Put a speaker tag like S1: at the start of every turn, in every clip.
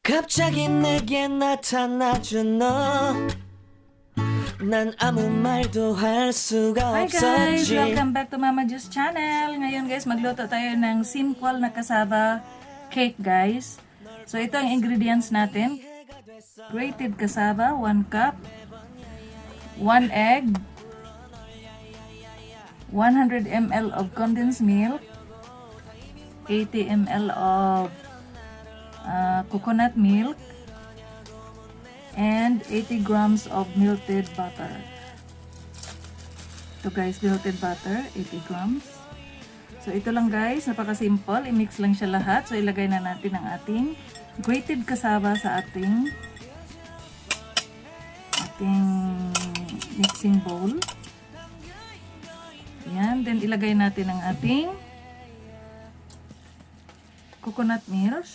S1: 갑자기 내게 나타나준 너, 난 아무 말도 할 수가
S2: Hi guys!
S1: 없었지.
S2: Welcome back to Mama Juice Channel. Ngayon guys, magluto tayo ng simple na cassava cake guys. So ito ang ingredients natin. Grated cassava, 1 cup. 1 egg. 100 ml of condensed milk. 80 ml of coconut milk. And 80 grams of melted butter. Ito guys, melted butter, 80 grams. So ito lang guys, napaka-simple. I-mix lang siya lahat. So ilagay na natin ang ating grated cassava sa ating mixing bowl. Yan. Then ilagay natin ang ating coconut milk.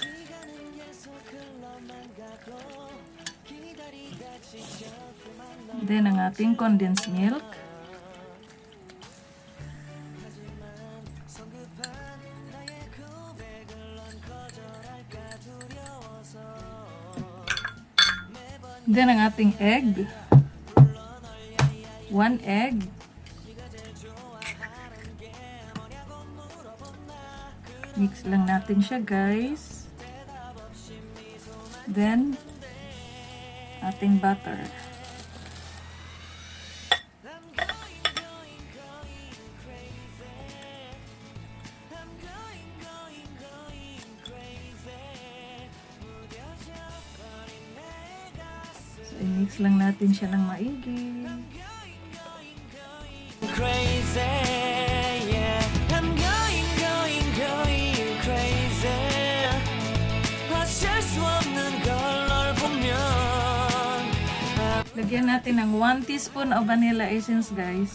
S2: Then ang ating condensed milk. Then ang ating egg. 1 egg. Mix lang natin siya guys. Then ating butter. So, i-mix lang natin siya ng maigi.
S1: Crazy, yeah. I'm going crazy. 어쩔 수 없는 걸 널 보면.
S2: Lagyan natin ng 1 teaspoon of vanilla essence guys.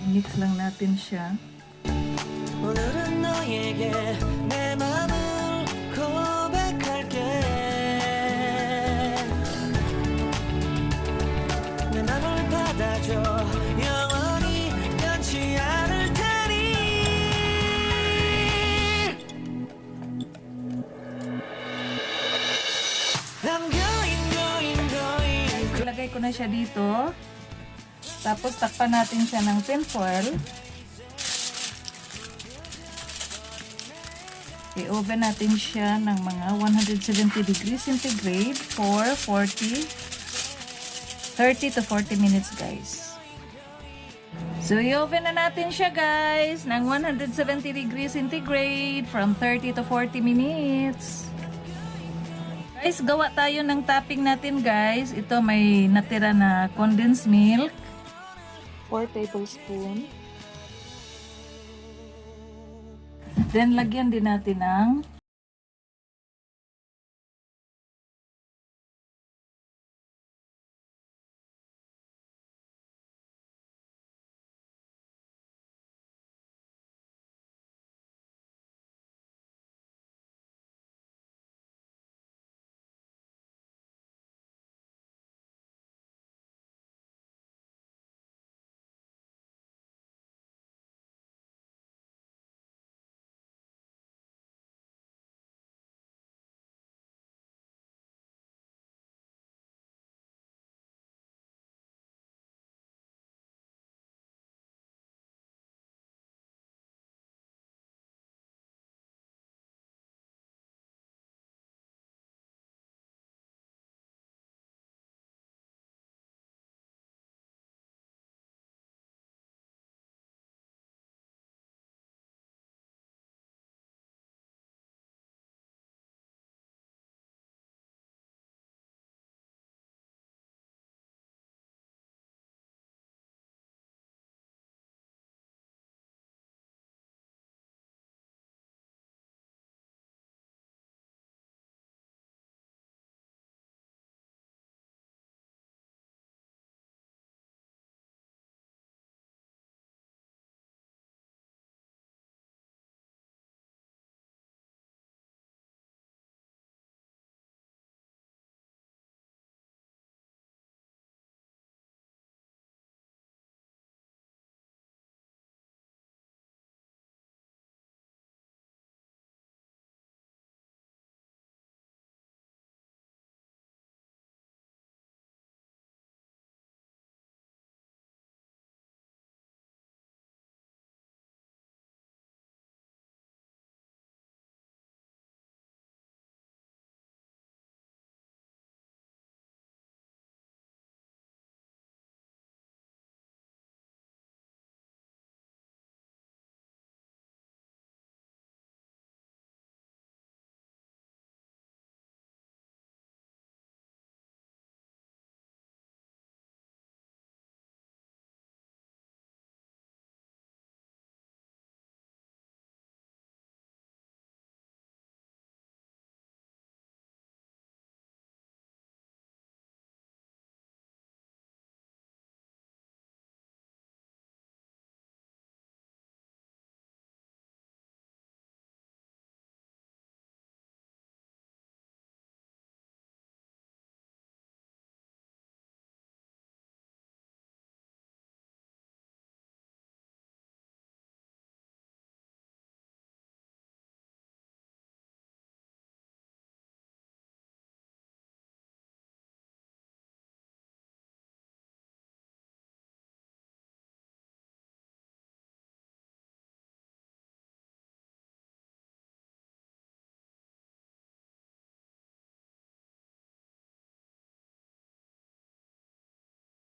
S2: I-mix lang natin siya.
S1: 오늘은 너에게 내 맘을 고백할게. 내 맘을 받아줘. 영원히 변치 않을 테니. I'm going.
S2: Ilagay ko na siya dito. Tapos takpan natin siya ng tin foil. I-oven natin siya ng mga 170 degrees centigrade for 30 to 40 minutes guys. So i-oven na natin siya guys ng 170 degrees centigrade from 30 to 40 minutes. Guys, gawa tayo ng topping natin guys. Ito may natira na condensed milk. 4 tablespoon. Then, lagyan din natin ng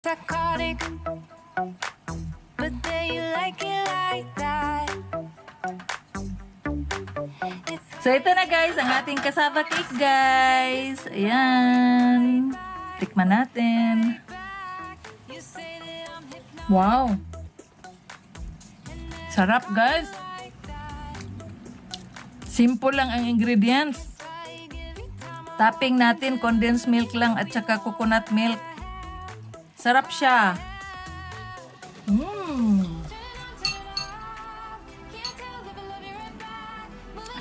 S1: psychotic, but there you like it like that.
S2: So ito na guys, ang ating cassava cake guys. Ayan. Tikman natin. Wow. Sarap guys. Simple lang ang ingredients. Topping natin, condensed milk lang at saka coconut milk. Sarap siya.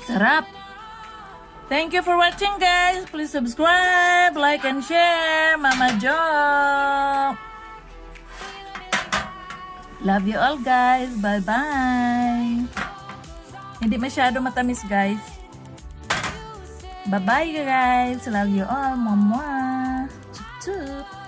S2: Sarap. Thank you for watching guys. Please subscribe, like, and share. Mama Jo. Love you all guys. Bye-bye. Hindi masyado matamis guys. Bye-bye guys. Love you all. Mwah-mwah. Chup-chup.